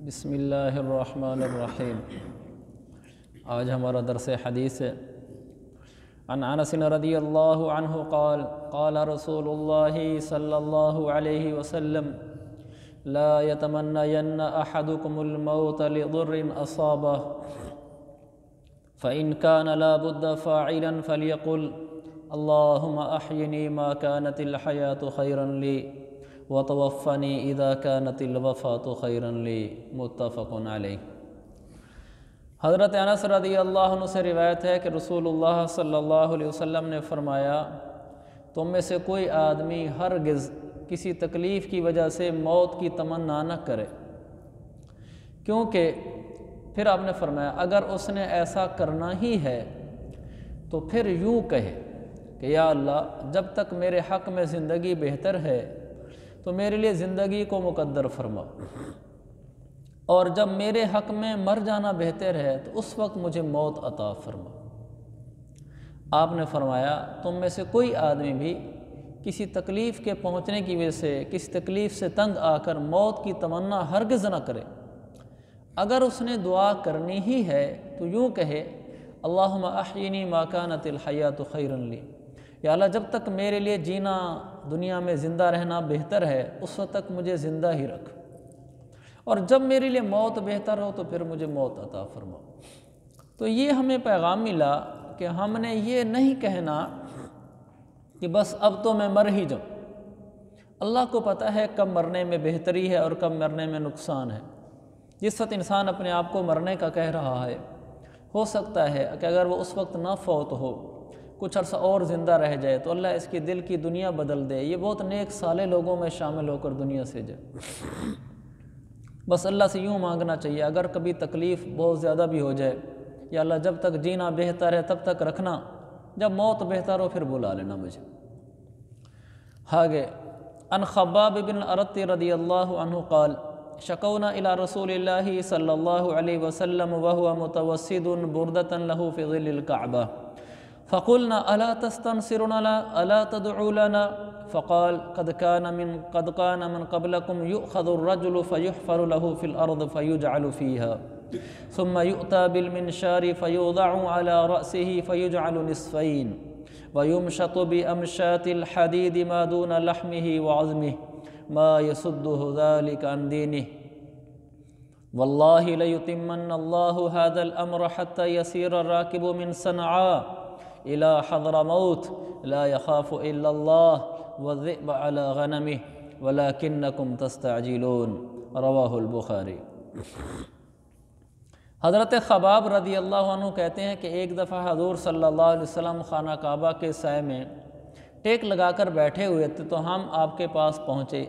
بسم اللہ الرحمن الرحیم۔ آج ہمارا درس حدیث ہے۔ عن انس رضی اللہ عنہ قال قال رسول اللہ صلی اللہ علیہ وسلم لا يتمنين احدكم الموت لضر اصابه فإن كان لا بد فاعلا فليقل اللهم احيني ما كانت الحياة خيرا لي وتوفني اذا كانت الوفاة خيرا لي متفق علیہ۔ حضرت انس رضی اللہ عنہ سے روایت ہے کہ رسول اللہ صلی اللہ علیہ وسلم نے فرمایا، تم میں سے کوئی آدمی ہرگز کسی تکلیف کی وجہ سے موت کی تمنا نہ کرے، کیونکہ پھر آپ نے فرمایا اگر اس نے ایسا کرنا ہی ہے تو پھر یوں کہے کہ یا اللہ جب تک میرے حق میں زندگی بہتر ہے تو میرے لیے زندگی کو مقدر فرما، اور جب میرے حق میں مر جانا بہتر ہے تو اس وقت مجھے موت عطا فرما۔ آپ نے فرمایا تم میں سے کوئی آدمی بھی کسی تکلیف کے پہنچنے کی وجہ سے کسی تکلیف سے تنگ آ کر موت کی تمنا ہرگز نہ کرے، اگر اس نے دعا کرنی ہی ہے تو یوں کہے اللہم احینی ما کانت الحیاۃ خیرا لی، یا اللہ جب تک میرے لیے جینا دنیا میں زندہ رہنا بہتر ہے اس وقت تک مجھے زندہ ہی رکھ، اور جب میرے لیے موت بہتر ہو تو پھر مجھے موت عطا فرما۔ تو یہ ہمیں پیغام ملا کہ ہم نے یہ نہیں کہنا کہ بس اب تو میں مر ہی جاؤں۔ اللہ کو پتہ ہے کب مرنے میں بہتری ہے اور کب مرنے میں نقصان ہے۔ جس وقت انسان اپنے آپ کو مرنے کا کہہ رہا ہے، ہو سکتا ہے کہ اگر وہ اس وقت نہ فوت ہو، کچھ عرصہ اور زندہ رہ جائے تو اللہ اس کی دل کی دنیا بدل دے، یہ بہت نیک صالح لوگوں میں شامل ہو کر دنیا سے جائے۔ بس اللہ سے یوں مانگنا چاہیے اگر کبھی تکلیف بہت زیادہ بھی ہو جائے، یا اللہ جب تک جینا بہتر ہے تب تک رکھنا، جب موت بہتر ہو پھر بلا لینا مجھے۔ آگے عن خباب بن ارت رضی اللہ عنہ قال شکونا الى رسول اللہ صلی اللہ علیہ وسلم وهو متوسد بردة له في ظل الكعبة فقلنا الا تستنصرنا الا تدعو لنا فقال قد كان من قبلكم يؤخذ الرجل فيحفر له في الارض فيجعل فيها ثم يؤتى بالمنشار فيوضع على رأسه فيجعل نصفين ويمشط بأمشات الحديد ما دون لحمه وعظمه ما يسده ذلك عن دينه والله ليتمن الله هذا الأمر حتى يسير الراكب من صنعاء إلى حضرموت لا يخاف إلا الله والذئب على غنمه ولكنكم تستعجلون رواہ البخاری۔ حضرت خباب رضی اللہ عنہ کہتے ہیں کہ ایک دفعہ حضور صلی اللہ علیہ وسلم خانہ کعبہ کے سائے میں ٹیک لگا کر بیٹھے ہوئے تھے تو ہم آپ کے پاس پہنچے۔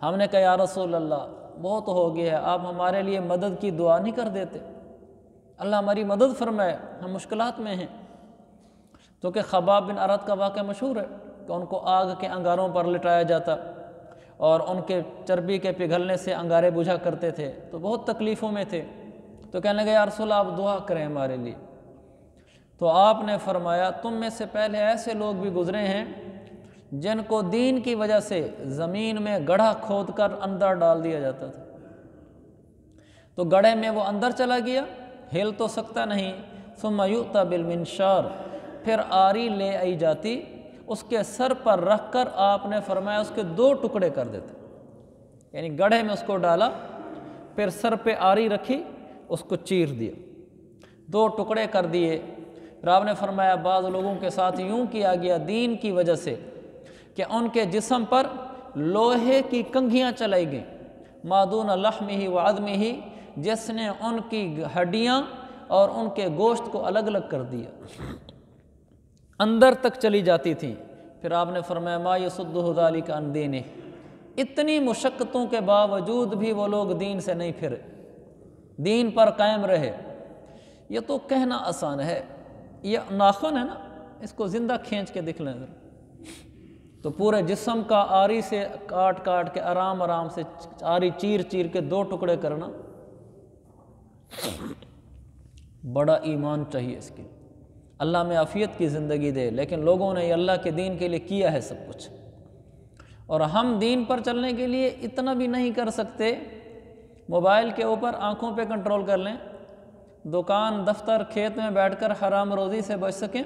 ہم نے کہا یا رسول اللہ بہت ہو گیا ہے، آپ ہمارے لیے مدد کی دعا نہیں کر دیتے، اللہ ہماری مدد فرمائے، ہم مشکلات میں ہیں۔ تو کہ خباب بن ارت کا واقعہ مشہور ہے کہ ان کو آگ کے انگاروں پر لٹایا جاتا اور ان کے چربی کے پگھلنے سے انگارے بجھا کرتے تھے، تو بہت تکلیفوں میں تھے۔ تو کہنے لگے یا رسول اللہ آپ دعا کریں ہمارے لیے۔ تو آپ نے فرمایا تم میں سے پہلے ایسے لوگ بھی گزرے ہیں جن کو دین کی وجہ سے زمین میں گڑھا کھود کر اندر ڈال دیا جاتا تھا، تو گڑھے میں وہ اندر چلا گیا، ہل تو سکتا نہیں، ثم یؤتی بالمنشار، پھر آری لے آئی جاتی، اس کے سر پر رکھ کر آپ نے فرمایا اس کے دو ٹکڑے کر دیتے، یعنی گڑھے میں اس کو ڈالا، پھر سر پہ آری رکھی، اس کو چیر دیا، دو ٹکڑے کر دیے۔ پھر آپ نے فرمایا بعض لوگوں کے ساتھ یوں کیا گیا دین کی وجہ سے کہ ان کے جسم پر لوہے کی کنگھیاں چلائی گئیں، مادون لحمہ وعظمہ، جس نے ان کی ہڈیاں اور ان کے گوشت کو الگ الگ کر دیا، اندر تک چلی جاتی تھی۔ پھر آپ نے فرمایا ما یصدہ ذلک عن دینہ، اتنی مشقتوں کے باوجود بھی وہ لوگ دین سے نہیں پھرے، دین پر قائم رہے۔ یہ تو کہنا آسان ہے، یہ ناخن ہے نا، اس کو زندہ کھینچ کے دکھ لیں ذرا، تو پورے جسم کا آری سے کاٹ کاٹ کے آرام آرام سے آری چیر چیر کے دو ٹکڑے کرنا، بڑا ایمان چاہیے اس کے۔ اللہ میں عافیت کی زندگی دے، لیکن لوگوں نے یہ اللہ کے دین کے لیے کیا ہے سب کچھ، اور ہم دین پر چلنے کے لیے اتنا بھی نہیں کر سکتے موبائل کے اوپر آنکھوں پہ کنٹرول کر لیں، دکان دفتر کھیت میں بیٹھ کر حرام روزی سے بچ سکیں،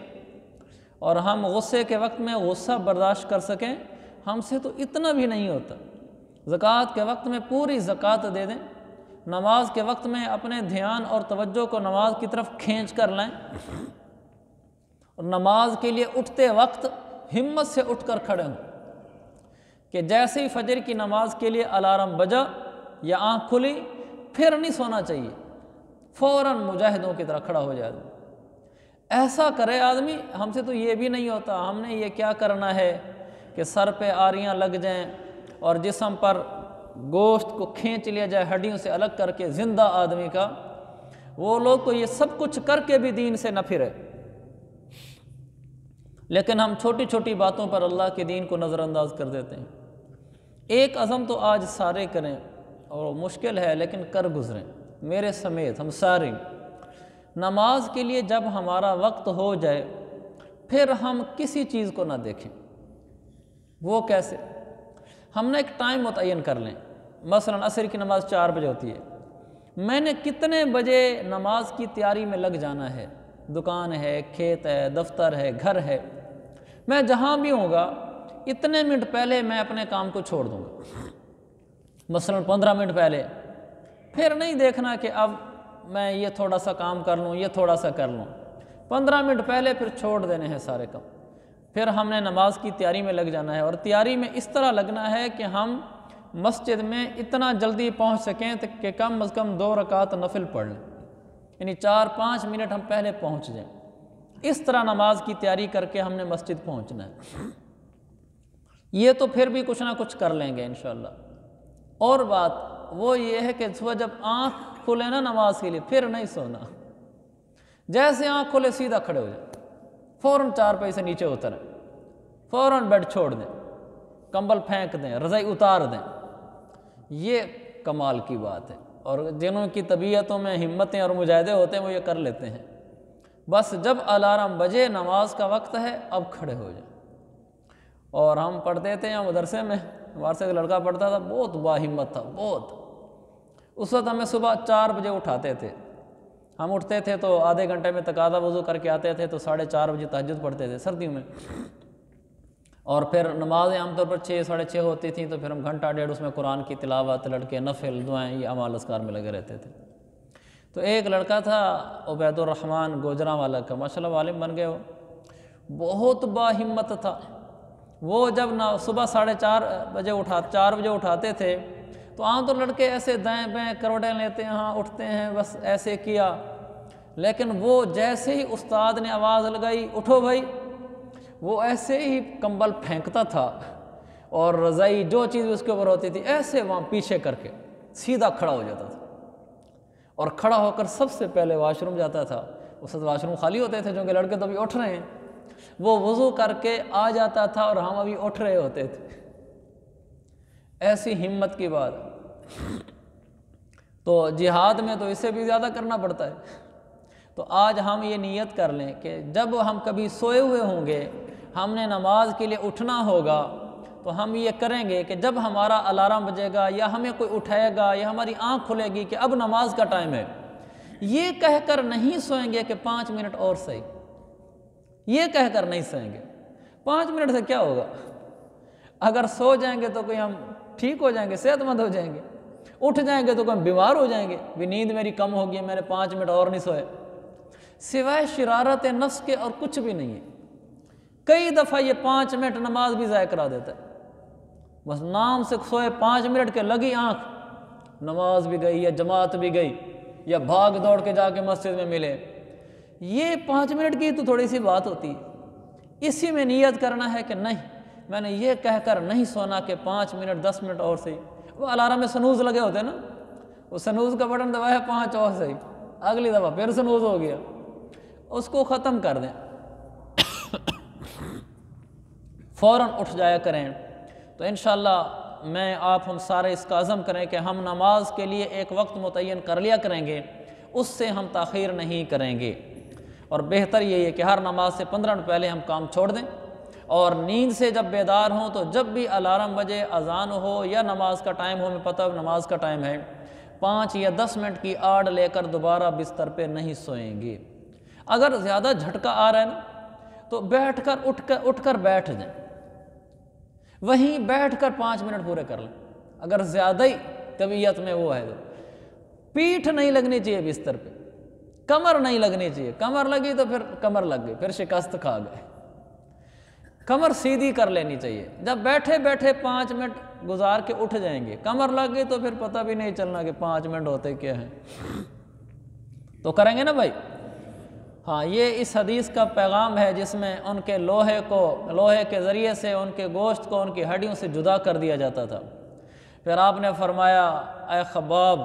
اور ہم غصے کے وقت میں غصہ برداشت کر سکیں۔ ہم سے تو اتنا بھی نہیں ہوتا۔ زکوٰۃ کے وقت میں پوری زکوٰۃ دے دیں، نماز کے وقت میں اپنے دھیان اور توجہ کو نماز کی طرف کھینچ کر لائیں، اور نماز کے لیے اٹھتے وقت ہمت سے اٹھ کر کھڑے ہوں کہ جیسے ہی فجر کی نماز کے لیے الارم بجا یا آنکھ کھلی پھر نہیں سونا چاہیے، فوراً مجاہدوں کی طرح کھڑا ہو جائے۔ ایسا کرے آدمی۔ ہم سے تو یہ بھی نہیں ہوتا۔ ہم نے یہ کیا کرنا ہے کہ سر پہ آریاں لگ جائیں اور جسم پر گوشت کو کھینچ لیا جائے ہڈیوں سے الگ کر کے زندہ آدمی کا۔ وہ لوگ تو یہ سب کچھ کر کے بھی دین سے نہ پھرے، لیکن ہم چھوٹی چھوٹی باتوں پر اللہ کے دین کو نظر انداز کر دیتے ہیں۔ ایک عزم تو آج سارے کریں، اور مشکل ہے لیکن کر گزریں، میرے سمیت ہم سارے۔ نماز کے لیے جب ہمارا وقت ہو جائے پھر ہم کسی چیز کو نہ دیکھیں۔ وہ کیسے؟ ہم نے ایک ٹائم متعین کر لیں، مثلاً عصر کی نماز 4 بجے ہوتی ہے، میں نے کتنے بجے نماز کی تیاری میں لگ جانا ہے، دکان ہے، کھیت ہے، دفتر ہے، گھر ہے، میں جہاں بھی ہوں گا اتنے منٹ پہلے میں اپنے کام کو چھوڑ دوں گا، مثلاً 15 منٹ پہلے۔ پھر نہیں دیکھنا کہ اب میں یہ تھوڑا سا کام کر لوں، یہ تھوڑا سا کر لوں، 15 منٹ پہلے پھر چھوڑ دینے ہیں سارے کام۔ پھر ہم نے نماز کی تیاری میں لگ جانا ہے، اور تیاری میں اس طرح لگنا ہے کہ ہم مسجد میں اتنا جلدی پہنچ سکیں کہ کم از کم 2 رکعت نفل پڑھ لیں، یعنی 4-5 منٹ ہم پہلے پہنچ جائیں۔ اس طرح نماز کی تیاری کر کے ہم نے مسجد پہنچنا ہے۔ یہ تو پھر بھی کچھ نہ کچھ کر لیں گے انشاءاللہ۔ اور بات وہ یہ ہے کہ صبح جب آنکھ کھلے نا نماز کے لیے پھر نہیں سونا، جیسے آنکھ کھلے سیدھا کھڑے ہو جائیں، فوراً 4 پائی سے نیچے اتریں، فوراً بیڈ چھوڑ دیں، کمبل پھینک دیں، رضائی اتار دیں۔ یہ کمال کی بات ہے، اور جنہوں کی طبیعتوں میں ہمتیں اور مجاہدے ہوتے ہیں وہ یہ کر لیتے ہیں۔ بس جب الارم بجے نماز کا وقت ہے اب کھڑے ہو جائیں۔ اور ہم پڑھتے تھے یہاں مدرسے میں، ہمارے سے ایک لڑکا پڑھتا تھا، بہت باہمت تھا، بہت۔ اس وقت ہمیں صبح 4 بجے اٹھاتے تھے، ہم اٹھتے تھے تو آدھے گھنٹے میں تقاضا وضو کر کے آتے تھے، تو 4:30 بجے تہجد پڑھتے تھے سردیوں میں، اور پھر نمازیں عام طور پر 6-6:30 ہوتی تھیں، تو پھر ہم گھنٹہ ڈیڑھ اس میں قرآن کی تلاوت، لڑکے نفل دعائیں، یہ اعمال اذکار میں لگے رہتے تھے۔ تو ایک لڑکا تھا عبید الرحمن گوجراں والا کا، ماشاءاللہ عالم بن گئے، وہ بہت باہمت تھا۔ وہ جب صبح 4:30 بجے اٹھاتے تھے تو عام طور لڑکے ایسے دائیں بائیں کروٹیں لیتے ہیں، ہاں اٹھتے ہیں، بس ایسے کیا۔ لیکن وہ جیسے ہی استاد نے آواز لگائی اٹھو بھائی، وہ ایسے ہی کمبل پھینکتا تھا اور رضائی جو چیز اس کے اوپر ہوتی تھی ایسے وہاں پیچھے کر کے سیدھا کھڑا ہو جاتا تھا، اور کھڑا ہو کر سب سے پہلے واش روم جاتا تھا۔ اس وقت واش روم خالی ہوتے تھے، چونکہ لڑکے تو ابھی اٹھ رہے ہیں، وہ وضو کر کے آ جاتا تھا اور ہم ابھی اٹھ رہے ہوتے تھے۔ ایسی ہمت کی بات۔ تو جہاد میں تو اس سے بھی زیادہ کرنا پڑتا ہے۔ تو آج ہم یہ نیت کر لیں کہ جب ہم کبھی سوئے ہوئے ہوں گے، ہم نے نماز کے لیے اٹھنا ہوگا، تو ہم یہ کریں گے کہ جب ہمارا الارم بجے گا یا ہمیں کوئی اٹھائے گا یا ہماری آنکھ کھلے گی کہ اب نماز کا ٹائم ہے، یہ کہہ کر نہیں سوئیں گے کہ 5 منٹ اور صحیح، یہ کہہ کر نہیں سوئیں گے۔ 5 منٹ سے کیا ہوگا؟ اگر سو جائیں گے تو کوئی ہم ٹھیک ہو جائیں گے، صحت مند ہو جائیں گے، اٹھ جائیں گے تو کوئی بیمار ہو جائیں گے، بھی نیند میری کم ہوگی، میں نے 5 منٹ اور نہیں سوئے، سوائے شرارت نفس کے اور کچھ بھی نہیں ہے۔ کئی دفعہ یہ 5 منٹ نماز بھی ضائع کرا دیتا ہے، بس نام سے سوئے 5 منٹ کے لگی آنکھ، نماز بھی گئی یا جماعت بھی گئی یا بھاگ دوڑ کے جا کے مسجد میں ملے، یہ 5 منٹ کی تو تھوڑی سی بات ہوتی ہے۔ اسی میں نیت کرنا ہے کہ نہیں، میں نے یہ کہہ کر نہیں سونا کہ 5 منٹ 10 منٹ اور صحیح۔ وہ الارم میں سنوز لگے ہوتے ہیں نا، وہ سنوز کا بٹن دبایا 5 اور صحیح، اگلی دفعہ پھر سنوز ہو گیا، اس کو ختم کر دیں، فوراً اٹھ جایا کریں۔ تو انشاءاللہ میں آپ ہم سارے اس کا عزم کریں کہ ہم نماز کے لیے ایک وقت متعین کر لیا کریں گے، اس سے ہم تاخیر نہیں کریں گے۔ اور بہتر یہی ہے کہ ہر نماز سے 15 منٹ پہلے ہم کام چھوڑ دیں، اور نیند سے جب بیدار ہوں تو جب بھی الارم بجے، اذان ہو یا نماز کا ٹائم ہو، ہمیں پتہ نماز کا ٹائم ہے، 5 یا 10 منٹ کی آڑ لے کر دوبارہ بستر پہ نہیں سوئیں گے۔ اگر زیادہ جھٹکا آ رہا ہے نا تو اٹھ کر بیٹھ جائیں، وہیں بیٹھ کر 5 منٹ پورے کر لیں۔ اگر زیادہ ہی طبیعت میں وہ ہے تو پیٹھ نہیں لگنی چاہیے بستر پہ، کمر نہیں لگنی چاہیے، کمر لگی تو پھر کمر لگ گئی، پھر شکست کھا گئے۔ کمر سیدھی کر لینی چاہیے، جب بیٹھے بیٹھے 5 منٹ گزار کے اٹھ جائیں گے، کمر لگ گئی تو پھر پتہ بھی نہیں چلنا کہ 5 منٹ ہوتے کیا ہیں۔ تو کریں گے نا بھائی؟ ہاں، یہ اس حدیث کا پیغام ہے جس میں ان کے لوہے کے ذریعے سے ان کے گوشت کو ان کی ہڈیوں سے جدا کر دیا جاتا تھا۔ پھر آپ نے فرمایا اے خباب،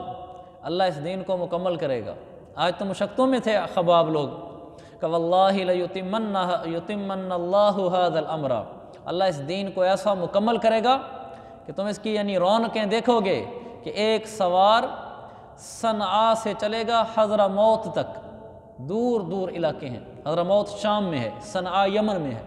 اللہ اس دین کو مکمل کرے گا۔ آج تو مشقتوں میں تھے خباب لوگ کہ واللہ لیتمن اللہ ھذا الامر، اللہ اس دین کو ایسا مکمل کرے گا کہ تم اس کی یعنی رونقیں دیکھو گے کہ ایک سوار صنعاء سے چلے گا حضرموت تک، دور دور علاقے ہیں، حضرموت شام میں ہے، صنعاء یمن میں ہے،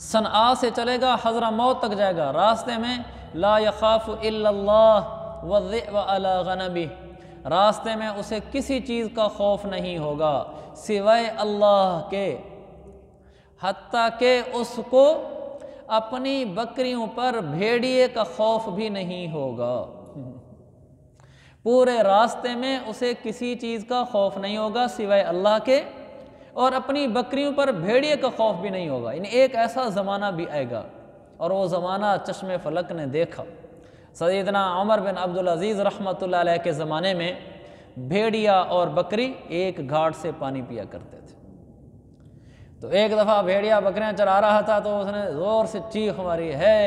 صنعاء سے چلے گا حضرموت تک جائے گا، راستے میں لا یخاف الا اللہ والذئب علی غنمہ، راستے میں اسے کسی چیز کا خوف نہیں ہوگا سوائے اللہ کے، حتیٰ کہ اس کو اپنی بکریوں پر بھیڑیے کا خوف بھی نہیں ہوگا۔ پورے راستے میں اسے کسی چیز کا خوف نہیں ہوگا سوائے اللہ کے، اور اپنی بکریوں پر بھیڑیے کا خوف بھی نہیں ہوگا۔ یعنی ایک ایسا زمانہ بھی آئے گا، اور وہ زمانہ چشم فلک نے دیکھا۔ سیدنا عمر بن عبدالعزیز رحمۃ اللہ علیہ کے زمانے میں بھیڑیا اور بکری ایک گھاٹ سے پانی پیا کرتے تھے۔ تو ایک دفعہ بھیڑیا بکریاں چرا رہا تھا تو اس نے زور سے چیخ ماری ہے،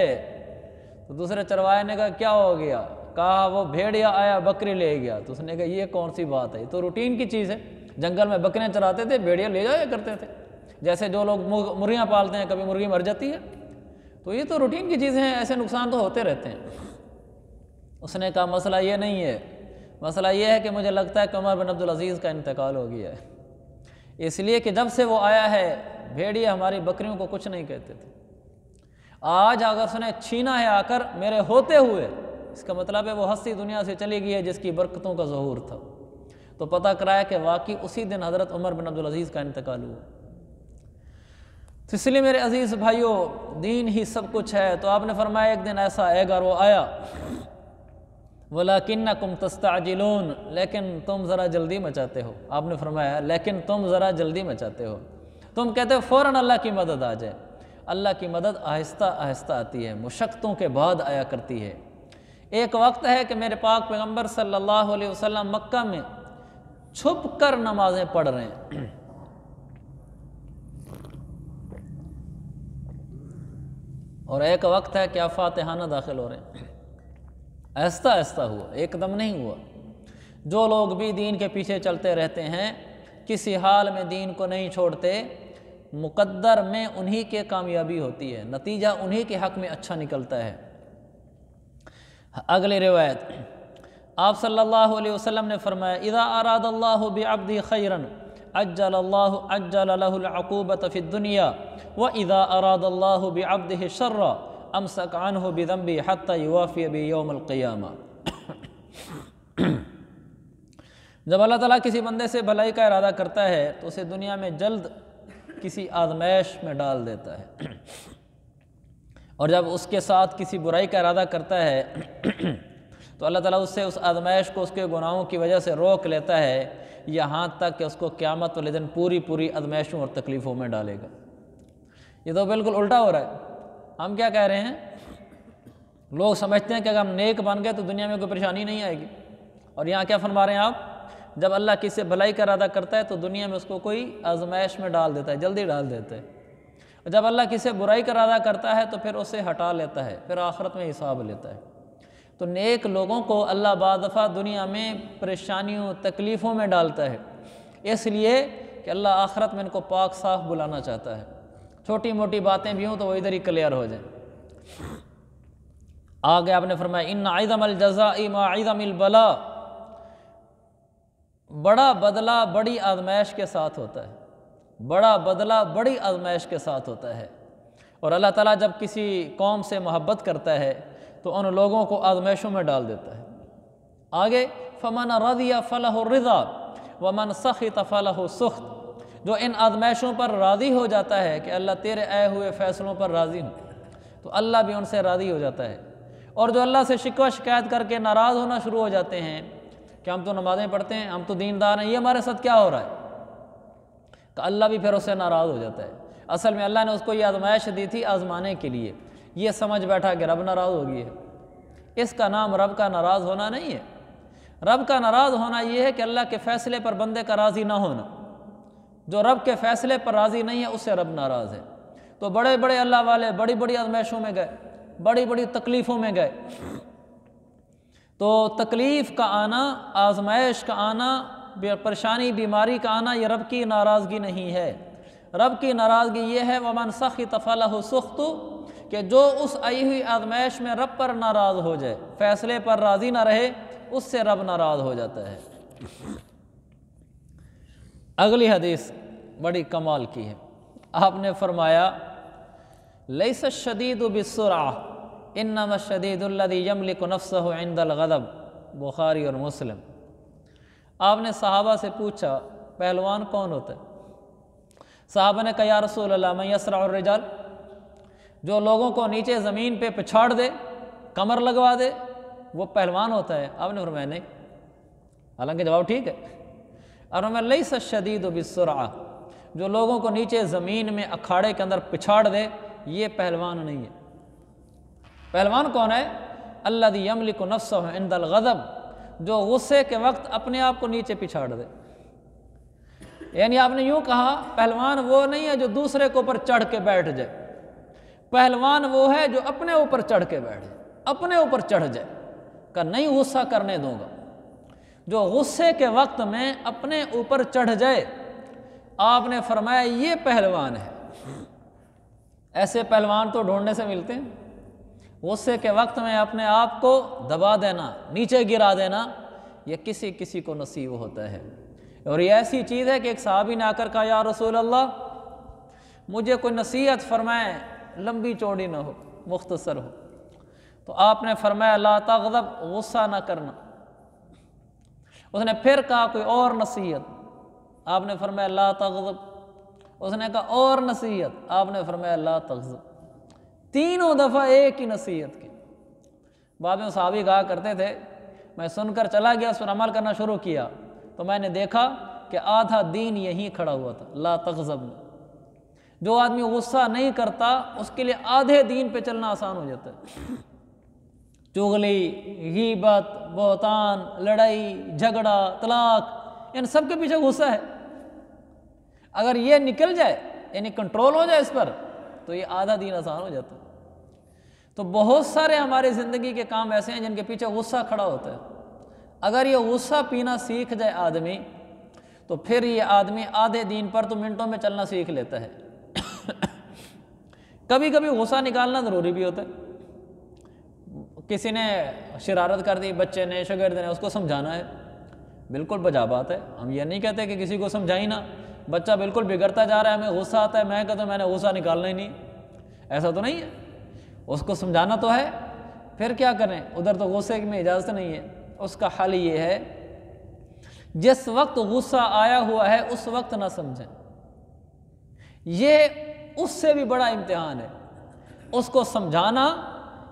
تو دوسرے چروائے نے کہا کیا ہو گیا؟ کہا وہ بھیڑیا آیا بکری لے گیا۔ تو اس نے کہا یہ کون سی بات ہے، یہ تو روٹین کی چیز ہے، جنگل میں بکریاں چراتے تھے، بھیڑیا لے جایا کرتے تھے، جیسے جو لوگ مرغیاں پالتے ہیں کبھی مرغی مر جاتی ہے، تو یہ تو روٹین کی چیزیں ہیں، ایسے نقصان تو ہوتے رہتے ہیں۔ اس نے کہا مسئلہ یہ نہیں ہے، مسئلہ یہ ہے کہ مجھے لگتا ہے کہ عمر بن عبدالعزیز کا انتقال ہو گیا ہے، اس لیے کہ جب سے وہ آیا ہے بھیڑیا ہماری بکریوں کو کچھ نہیں کہتے تھے، آج اگر اس نے چھینا ہے آ کر میرے ہوتے ہوئے، اس کا مطلب ہے وہ ہستی دنیا سے چلی گئی ہے جس کی برکتوں کا ظہور تھا۔ تو پتہ کرایا کہ واقعی اسی دن حضرت عمر بن عبدالعزیز کا انتقال ہوا۔ تو اس لیے میرے عزیز بھائیوں، دین ہی سب کچھ ہے۔ تو آپ نے فرمایا ایک دن ایسا آئے گا، اور وہ آیا وَلَكِنَّكُمْ تَسْتَعْجِلُونَ، لیکن تم ذرا جلدی مچاتے ہو۔ آپ نے فرمایا لیکن تم ذرا جلدی مچاتے ہو، تم کہتے ہو فوراً اللہ کی مدد آ جائے۔ اللہ کی مدد آہستہ آہستہ آتی ہے، مشقتوں کے بعد آیا کرتی ہے۔ ایک وقت ہے کہ میرے پاک پیغمبر صلی اللہ علیہ وسلم مکہ میں چھپ کر نمازیں پڑھ رہے ہیں، اور ایک وقت ہے کہ آپ فاتحانہ داخل ہو رہے ہیں۔ آہستہ آہستہ ہوا، ایک دم نہیں ہوا۔ جو لوگ بھی دین کے پیچھے چلتے رہتے ہیں، کسی حال میں دین کو نہیں چھوڑتے، مقدر میں انہی کے کامیابی ہوتی ہے، نتیجہ انہی کے حق میں اچھا نکلتا ہے۔ اگلی روایت، آپ صلی اللہ علیہ وسلم نے فرمایا اذا اراد اللہ بعبدہ خیرا عجل له العقوبۃ فی الدنیا واذا اراد اللہ بعبدہ شرا امسک عنہ بذنبہ حتی یوافی بیوم القیامہ۔ جب اللہ تعالیٰ کسی بندے سے بھلائی کا ارادہ کرتا ہے تو اسے دنیا میں جلد کسی آزمائش میں ڈال دیتا ہے، اور جب اس کے ساتھ کسی برائی کا ارادہ کرتا ہے تو اللہ تعالیٰ اس سے اس آزمائش کو اس کے گناہوں کی وجہ سے روک لیتا ہے، یہاں تک کہ اس کو قیامت والے دن پوری آزمائشوں اور تکلیفوں میں ڈالے گا۔ یہ تو بالکل الٹا ہو رہا ہے۔ ہم کیا کہہ رہے ہیں؟ لوگ سمجھتے ہیں کہ اگر ہم نیک بن گئے تو دنیا میں کوئی پریشانی نہیں آئے گی، اور یہاں کیا فرما رہے ہیں آپ؟ جب اللہ کسی سے بھلائی کا ارادہ کرتا ہے تو دنیا میں اس کو کوئی آزمائش میں ڈال دیتا ہے، جلدی ڈال دیتا ہے، اور جب اللہ کسی سے برائی کا ارادہ کرتا ہے تو پھر اسے ہٹا لیتا ہے، پھر آخرت میں حساب لیتا ہے۔ تو نیک لوگوں کو اللہ بعض دفعہ دنیا میں پریشانیوں تکلیفوں میں ڈالتا ہے، اس لیے کہ اللہ آخرت میں ان کو پاک صاف بلانا چاہتا ہے۔ چھوٹی موٹی باتیں بھی ہوں تو وہ ادھر ہی کلیئر ہو جائیں۔ آگے آپ نے فرمایا ان عظم الجزاء مع عظم البلاء، بڑا بدلہ بڑی آزمائش کے ساتھ ہوتا ہے، بڑا بدلہ بڑی آزمائش کے ساتھ ہوتا ہے۔ اور اللہ تعالیٰ جب کسی قوم سے محبت کرتا ہے تو ان لوگوں کو آزمائشوں میں ڈال دیتا ہے۔ آگے فمن رضی فلہ الرضا ومن سخط فلہ السخط، جو ان آزمائشوں پر راضی ہو جاتا ہے کہ اللہ تیرے آئے ہوئے فیصلوں پر راضی ہوں، تو اللہ بھی ان سے راضی ہو جاتا ہے، اور جو اللہ سے شکوہ شکایت کر کے ناراض ہونا شروع ہو جاتے ہیں کہ ہم تو نمازیں پڑھتے ہیں، ہم تو دیندار ہیں، یہ ہمارے ساتھ کیا ہو رہا ہے، کہ اللہ بھی پھر اس سے ناراض ہو جاتا ہے۔ اصل میں اللہ نے اس کو یہ آزمائش دی تھی آزمانے کے لیے، یہ سمجھ بیٹھا کہ رب ناراض ہو گئی ہے۔ اس کا نام رب کا ناراض ہونا نہیں ہے۔ رب کا ناراض ہونا یہ ہے کہ اللہ کے فیصلے پر بندے کا راضی نہ ہونا۔ جو رب کے فیصلے پر راضی نہیں ہے اس سے رب ناراض ہے۔ تو بڑے بڑے اللہ والے بڑی بڑی آزمائشوں میں گئے، بڑی بڑی تکلیفوں میں گئے، تو تکلیف کا آنا، آزمائش کا آنا، پریشانی بیماری کا آنا، یہ رب کی ناراضگی نہیں ہے۔ رب کی ناراضگی یہ ہے ومن سخط فلہ السخط، کہ جو اس آئی ہوئی آزمائش میں رب پر ناراض ہو جائے، فیصلے پر راضی نہ رہے، اس سے رب ناراض ہو جاتا ہے۔ اگلی حدیث بڑی کمال کی ہے، آپ نے فرمایا لیس الشدید بالسرعہ انما الشدید الذی یملک نفسہ عند الغضب، بخاری اور مسلم۔ آپ نے صحابہ سے پوچھا پہلوان کون ہوتا ہے؟ صحابہ نے کہا یا رسول اللہ من یسرع الرجال، جو لوگوں کو نیچے زمین پہ پچھاڑ دے، کمر لگوا دے، وہ پہلوان ہوتا ہے؟ آپ نے فرمایا نہیں، حالانکہ جواب ٹھیک ہے۔ اور فرمایا لیس الشدید بالسرعہ، جو لوگوں کو نیچے زمین میں اکھاڑے کے اندر پچھاڑ دے، یہ پہلوان نہیں ہے۔ پہلوان کون ہے؟ الذی یملک نفسہ عند الغضب، جو غصے کے وقت اپنے آپ کو نیچے پچھاڑ دے۔ یعنی آپ نے یوں کہا پہلوان وہ نہیں ہے جو دوسرے کے اوپر چڑھ کے بیٹھ جائے، پہلوان وہ ہے جو اپنے اوپر چڑھ کے بیٹھ جائے، اپنے اوپر چڑھ جائے کہ نہیں غصہ کرنے دوں گا۔ جو غصے کے وقت میں اپنے اوپر چڑھ جائے، آپ نے فرمایا یہ پہلوان ہے۔ ایسے پہلوان تو ڈھونڈنے سے ملتے ہیں۔ غصے کے وقت میں اپنے آپ کو دبا دینا، نیچے گرا دینا، یہ کسی کسی کو نصیب ہوتا ہے۔ اور یہ ایسی چیز ہے کہ ایک صحابی نے آ کر کہا یا رسول اللہ مجھے کوئی نصیحت فرمائیں، لمبی چوڑی نہ ہو، مختصر ہو۔ تو آپ نے فرمایا لا تغضب، غصہ نہ کرنا۔ اس نے پھر کہا کوئی اور نصیحت، آپ نے فرمایا لا تغضب۔ اس نے کہا اور نصیحت، آپ نے فرمایا لا تغضب۔ تینوں دفعہ ایک ہی نصیحت کی۔ بعد میں صحابی کہا کرتے تھے میں سن کر چلا گیا، اس پر عمل کرنا شروع کیا تو میں نے دیکھا کہ آدھا دین یہیں کھڑا ہوا تھا، لا تغضب۔ جو آدمی غصہ نہیں کرتا اس کے لیے آدھے دین پہ چلنا آسان ہو جاتا ہے۔ چغلی، غیبت، بہتان، لڑائی، جھگڑا، طلاق، ان سب کے پیچھے غصہ ہے۔ اگر یہ نکل جائے، یعنی کنٹرول ہو جائے اس پر، تو یہ آدھا دین آسان ہو جاتا ہے۔ تو بہت سارے ہماری زندگی کے کام ایسے ہیں جن کے پیچھے غصہ کھڑا ہوتا ہے۔ اگر یہ غصہ پینا سیکھ جائے آدمی، تو پھر یہ آدمی آدھے دین پر تو منٹوں میں چلنا سیکھ لیتا ہے۔ کبھی کبھی غصہ نکالنا ضروری بھی ہوتا ہے۔ کسی نے شرارت کر دی، بچے نے، شاگرد نے، اس کو سمجھانا ہے، بالکل بجا بات ہے۔ ہم یہ نہیں کہتے کہ کسی کو سمجھائی نہ، بچہ بالکل بگڑتا جا رہا ہے، ہمیں غصہ آتا ہے، میں کہتا ہوں میں نے غصہ نکالنا ہی نہیں، ایسا تو نہیں ہے۔ اس کو سمجھانا تو ہے، پھر کیا کریں، ادھر تو غصے میں اجازت نہیں ہے۔ اس کا حل یہ ہے جس وقت غصہ آیا ہوا ہے اس وقت نہ سمجھیں، یہ اس سے بھی بڑا امتحان ہے۔ اس کو سمجھانا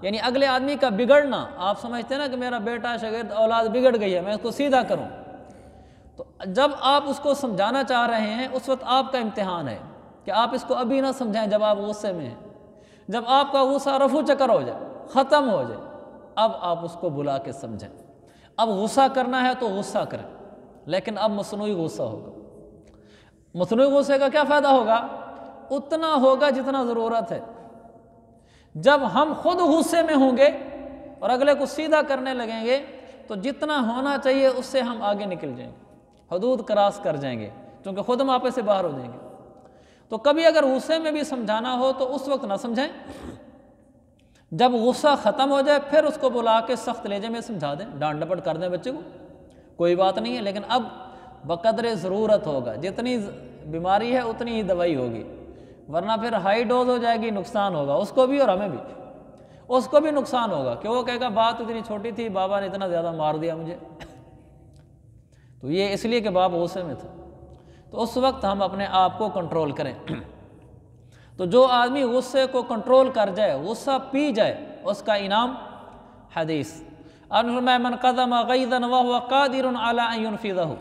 یعنی اگلے آدمی کا بگڑنا، آپ سمجھتے ہیں نا کہ میرا بیٹا، شاگرد، اولاد بگڑ گئی ہے، میں اس کو سیدھا کروں، تو جب آپ اس کو سمجھانا چاہ رہے ہیں اس وقت آپ کا امتحان ہے کہ آپ اس کو ابھی نہ سمجھائیں جب آپ غصے میں ہیں۔ جب آپ کا غصہ رفو چکر ہو جائے، ختم ہو جائے، اب آپ اس کو بلا کے سمجھیں۔ اب غصہ کرنا ہے تو غصہ کریں، لیکن اب مصنوعی غصہ ہوگا۔ مصنوعی غصے کا کیا فائدہ ہوگا؟ اتنا ہوگا جتنا ضرورت ہے۔ جب ہم خود غصے میں ہوں گے اور اگلے کو سیدھا کرنے لگیں گے تو جتنا ہونا چاہیے اس سے ہم آگے نکل جائیں گے، حدود کراس کر جائیں گے، کیونکہ خود ہم آپے سے باہر ہو جائیں گے۔ تو کبھی اگر غصے میں بھی سمجھانا ہو تو اس وقت نہ سمجھیں، جب غصہ ختم ہو جائے پھر اس کو بلا کے سخت لہجے میں سمجھا دیں، ڈانٹ ڈپٹ کر دیں بچے کو، کوئی بات نہیں ہے، لیکن اب بقدر ضرورت ہوگا۔ جتنی بیماری ہے اتنی ہی دوائی ہوگی، ورنہ پھر ہائی ڈوز ہو جائے گی، نقصان ہوگا اس کو بھی اور ہمیں بھی۔ اس کو بھی نقصان ہوگا کہ وہ کہے گا بات اتنی چھوٹی تھی، بابا نے اتنا زیادہ مار دیا مجھے تو یہ اس لیے کہ باپ غصے میں تھا۔ تو اس وقت ہم اپنے آپ کو کنٹرول کریں۔ تو جو آدمی غصے کو کنٹرول کر جائے، غصہ پی جائے، اس کا انعام حدیث آپ نے فرمایا من قدم غیظا وهو قادر على ان ينفذه،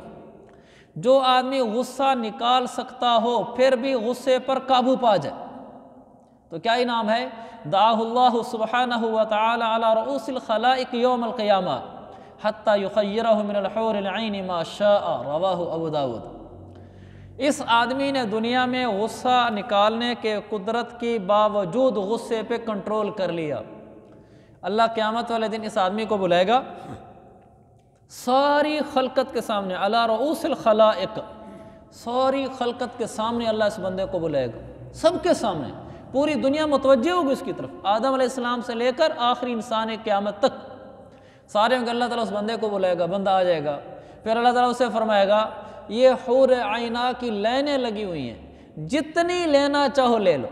جو آدمی غصہ نکال سکتا ہو پھر بھی غصے پر قابو پا جائے تو کیا انعام ہے؟ دعاه اللہ سبحانہ وتعالی علی رؤوس الخلائق یوم القیامہ حتی یخیرہ من الحور العین ما شاء، رواہ ابو داود۔ اس آدمی نے دنیا میں غصہ نکالنے کے قدرت کی باوجود غصے پہ کنٹرول کر لیا، اللہ قیامت والے دن اس آدمی کو بلائے گا ساری خلقت کے سامنے، علی رؤوس الخلائق، ساری خلقت کے سامنے اللہ اس بندے کو بلائے گا، سب کے سامنے، پوری دنیا متوجہ ہوگی اس کی طرف، آدم علیہ السلام سے لے کر آخری انسان قیامت تک سارے ہوں گے، اللہ تعالیٰ اس بندے کو بلائے گا، بندہ آ جائے گا، پھر اللہ تعالیٰ اسے فرمائے گا یہ حور عینہ کی لائنیں لگی ہوئی ہیں، جتنی لینا چاہو لے لو،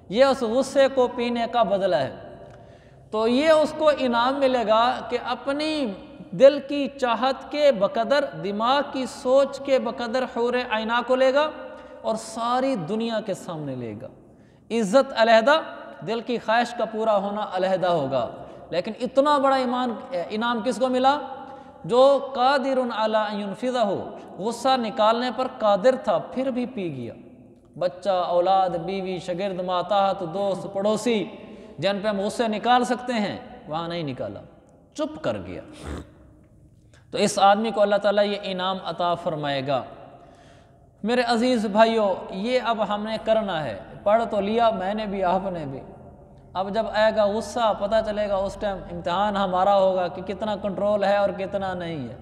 یہ اس غصے کو پینے کا بدلہ ہے۔ تو یہ اس کو انعام ملے گا کہ اپنی دل کی چاہت کے بقدر، دماغ کی سوچ کے بقدر حور عینہ کو لے گا اور ساری دنیا کے سامنے لے گا، عزت علیحدہ، دل کی خواہش کا پورا ہونا علیحدہ ہوگا، لیکن اتنا بڑا انعام کس کو ملا؟ جو قادر علی ان ینفذہ، غصہ نکالنے پر قادر تھا پھر بھی پی گیا، بچہ، اولاد، بیوی، شاگرد، ماتحت، دوست، پڑوسی جن پہ ہم غصے نکال سکتے ہیں وہاں نہیں نکالا، چپ کر گیا، تو اس آدمی کو اللہ تعالیٰ یہ انعام عطا فرمائے گا۔ میرے عزیز بھائیوں، یہ اب ہم نے کرنا ہے، پڑھ تو لیا میں نے بھی، آپ نے بھی، اب جب آئے گا غصہ پتہ چلے گا، اس ٹائم امتحان ہمارا ہوگا کہ کتنا کنٹرول ہے اور کتنا نہیں ہے۔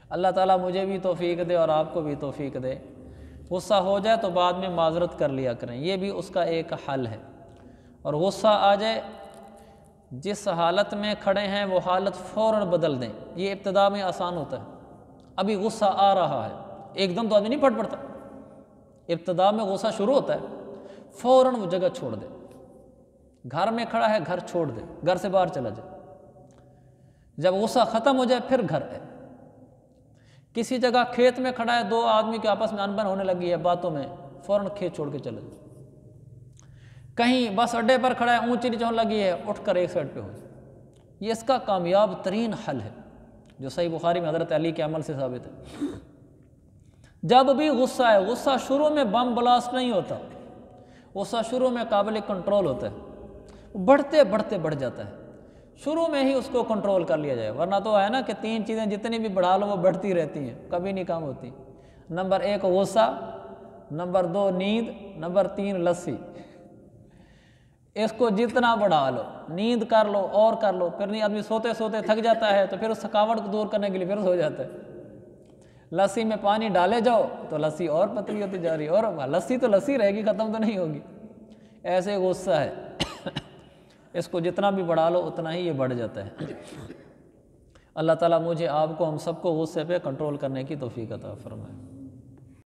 اللہ تعالیٰ مجھے بھی توفیق دے اور آپ کو بھی توفیق دے۔ غصہ ہو جائے تو بعد میں معذرت کر لیا کریں، یہ بھی اس کا ایک حل ہے، اور غصہ آ جائے جس حالت میں کھڑے ہیں وہ حالت فوراً بدل دیں، یہ ابتدا میں آسان ہوتا ہے، ابھی غصہ آ رہا ہے، ایک دم تو آدمی نہیں پھٹ پڑتا، ابتدا میں غصہ شروع ہوتا ہے، فوراً وہ جگہ چھوڑ دے، گھر میں کھڑا ہے گھر چھوڑ دے، گھر سے باہر چلا جائے، جب غصہ ختم ہو جائے پھر گھر ہے، کسی جگہ کھیت میں کھڑا ہے، دو آدمی کے آپس میں انبن ہونے لگی ہے باتوں میں، فوراً کھیت چھوڑ کے چلا جائے، کہیں بس اڈے پر کھڑا ہے، اونچی نیچے ہونے لگی ہے، اٹھ کر ایک سائڈ پہ ہو جائے، یہ اس کا کامیاب ترین حل ہے جو صحیح بخاری میں حضرت علی کے عمل سے ثابت ہے۔ جب بھی غصہ ہے، غصہ شروع میں بم بلاسٹ نہیں ہوتا، غصہ شروع میں قابل کنٹرول ہوتا ہے، بڑھتے بڑھتے بڑھ جاتا ہے، شروع میں ہی اس کو کنٹرول کر لیا جائے، ورنہ تو ہے نا کہ تین چیزیں جتنی بھی بڑھا لو وہ بڑھتی رہتی ہیں، کبھی نہیں کم ہوتی۔ نمبر 1 غصہ، نمبر 2 نیند، نمبر 3 لسی، اس کو جتنا بڑھا لو، نیند کر لو اور کر لو، پھر نہیں آدمی سوتے سوتے تھک جاتا ہے تو پھر اس تھکاوٹ کو دور کرنے کے لیے پھر سو جاتا ہے، لسی میں پانی ڈالے جاؤ تو لسی اور پتلی ہوتی جا رہی ہے، اور لسی تو لسی رہے گی، ختم تو نہیں ہوگی، ایسے غصہ ہے، اس کو جتنا بھی بڑھا لو اتنا ہی یہ بڑھ جاتا ہے۔ اللہ تعالیٰ مجھے آپ کو ہم سب کو غصے پہ کنٹرول کرنے کی توفیق عطا فرمائے۔